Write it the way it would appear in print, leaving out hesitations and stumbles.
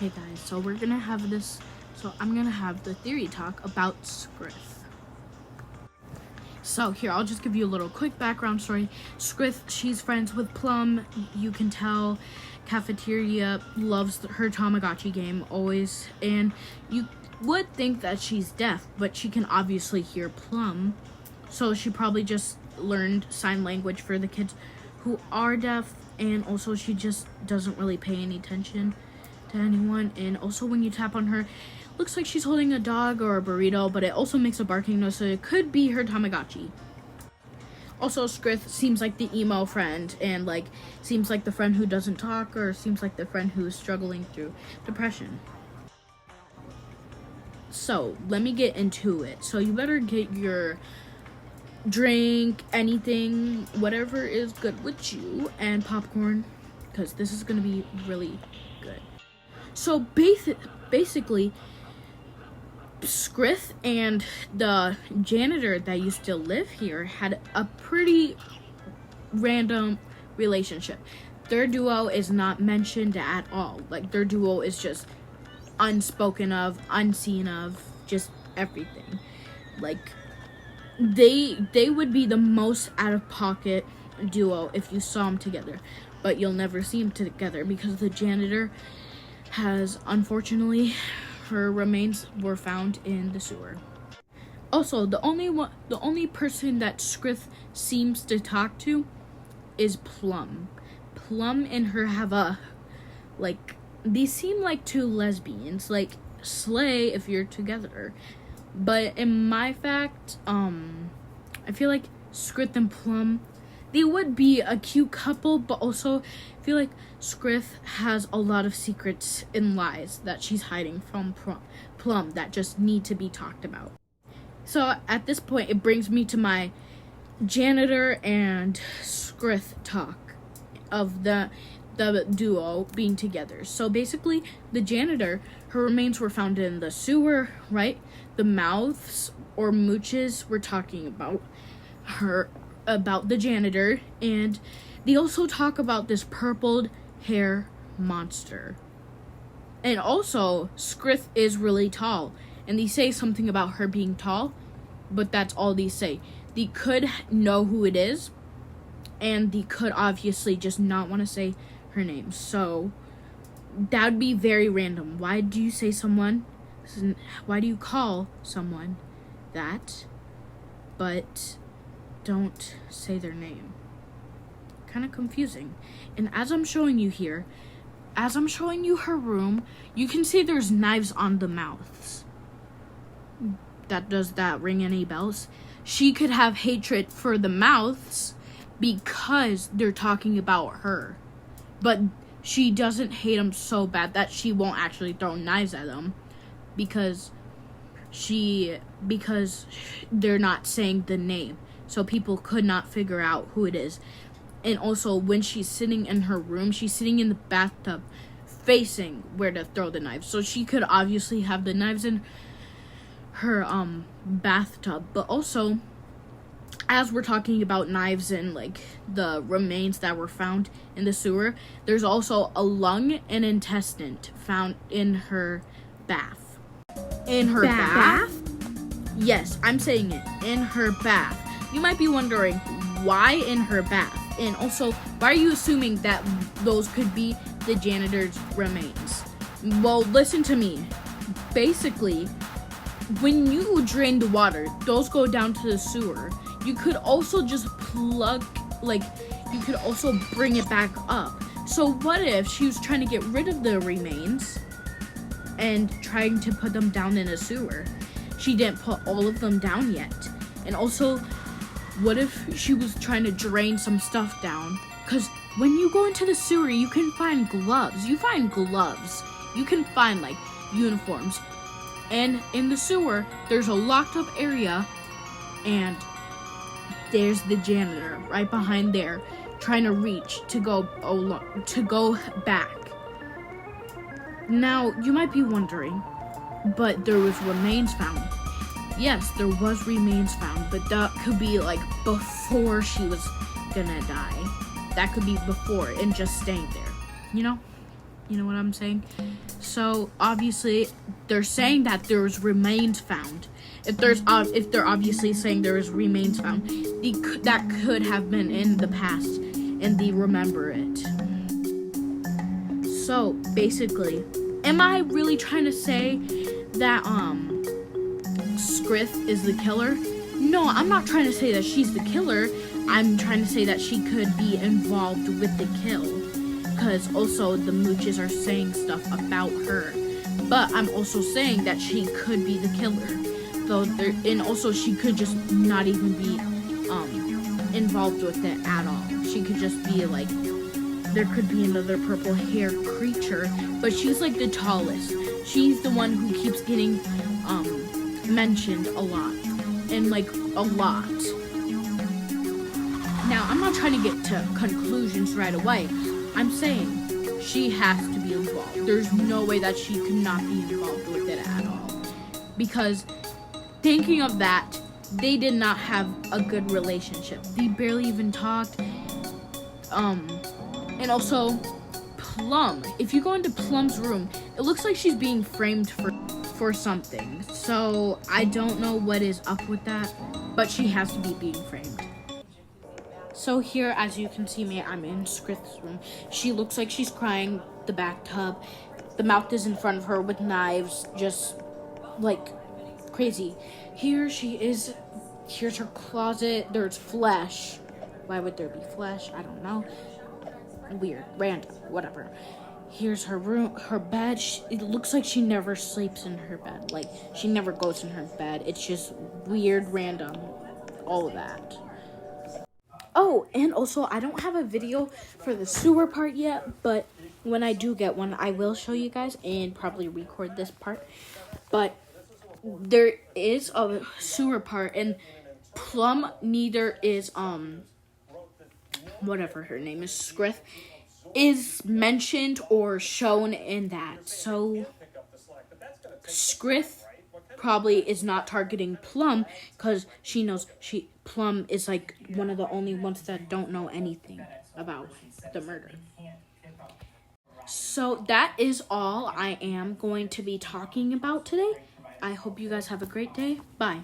Hey guys, so I'm gonna have the theory talk about Scrith. So here, I'll just give you a little quick background story. Scrith, she's friends with Plum. You can tell Cafeteria loves her Tamagotchi game always, and you would think that she's deaf, but she can obviously hear Plum. So she probably just learned sign language for the kids who are deaf, and also she just doesn't really pay any attention to anyone. And also when you tap on her, looks like she's holding a dog or a burrito, but it also makes a barking noise, so it could be her Tamagotchi. Also, Scrith seems like the emo friend, and seems like the friend who doesn't talk, or seems like the friend who is struggling through depression. So let me get into it. So you better get your drink, anything, whatever is good with you, and popcorn, because this is gonna be really good. So basically, Scrith and the janitor that used to live here had a pretty random relationship. Their duo is not mentioned at all. Their duo is just unspoken of, unseen of, just everything. They would be the most out-of-pocket duo if you saw them together, but you'll never see them together because the janitor has, unfortunately, her remains were found in the sewer. Also, the only person that Scrith seems to talk to is Plum. Plum and her have they seem like two lesbians, slay if you're together. But in my fact, I feel like Scrith and Plum, they would be a cute couple, but also I feel like Scrith has a lot of secrets and lies that she's hiding from Plum that just need to be talked about. So at this point, it brings me to my janitor and Scrith talk of the duo being together. So basically, the janitor, her remains were found in the sewer, right? The mouths or mooches were talking about the janitor, and they also talk about this purpled hair monster. And also, Scrith is really tall, and they say something about her being tall, but that's all they say. They could know who it is, and they could obviously just not want to say her name. So that would be very random. Why do you call someone that, but don't say their name? Kind of confusing. And as I'm showing you her room, you can see there's knives on the mouths. Does that ring any bells? She could have hatred for the mouths because they're talking about her. But she doesn't hate them so bad that she won't actually throw knives at them because they're not saying the name. So people could not figure out who it is. And also, when she's sitting in her room, she's sitting in the bathtub facing where to throw the knives. So she could obviously have the knives in her bathtub. But also, as we're talking about knives and the remains that were found in the sewer, there's also a lung and intestine found in her bath. In her bath? Yes, I'm saying it. In her bath. You might be wondering, why in her bath? And also, why are you assuming that those could be the janitor's remains? Well, listen to me. Basically, when you drain the water, those go down to the sewer. You could also just you could also bring it back up. So what if she was trying to get rid of the remains and trying to put them down in a sewer? She didn't put all of them down yet. And also, what if she was trying to drain some stuff down? Because when you go into the sewer, you can find gloves. You can find uniforms. And in the sewer, there's a locked up area, and there's the janitor right behind there trying to reach to go back. Now, you might be wondering, but there was remains found. Yes, there was remains found, but that could be before she was gonna die. That could be before and just staying there, You know what I'm saying? So obviously they're saying that there's remains found. If they're obviously saying there is remains found, that could have been in the past, and they remember it. So basically, am I really trying to say that Skrith is the killer? No, I'm not trying to say that she's the killer. I'm trying to say that she could be involved with the kill, because also the mooches are saying stuff about her. But I'm also saying that she could be the killer, and also she could just not even be involved with it at all. She could just be like, there could be another purple hair creature, but she's like the tallest. She's the one who keeps getting mentioned a lot, and like a lot. Now, I'm not trying to get to conclusions right away. I'm saying she has to be involved. There's no way that she could not be involved with it at all. Because thinking of that, they did not have a good relationship. They barely even talked. And also, Plum. If you go into Plum's room, it looks like she's being framed for something. So I don't know what is up with that, but she has to be being framed. So here, as you can see me, I'm in Skrith's room. She looks like she's crying, the bathtub. The mouth is in front of her with knives, just like crazy. Here she is. Here's her closet. There's flesh. Why would there be flesh? I don't know. Weird, random, whatever. Here's her room, her bed. It looks like she never sleeps in her bed. Like, she never goes in her bed. It's just weird, random, all of that. Oh, and also, I don't have a video for the sewer part yet, but when I do get one, I will show you guys and probably record this part. But there is a sewer part, and Plum neither is, whatever her name is, Skrith, is mentioned or shown in that. So, Skrith probably is not targeting Plum because she knows Plum is like one of the only ones that don't know anything about the murder. So that is all I am going to be talking about today. I hope you guys have a great day. Bye.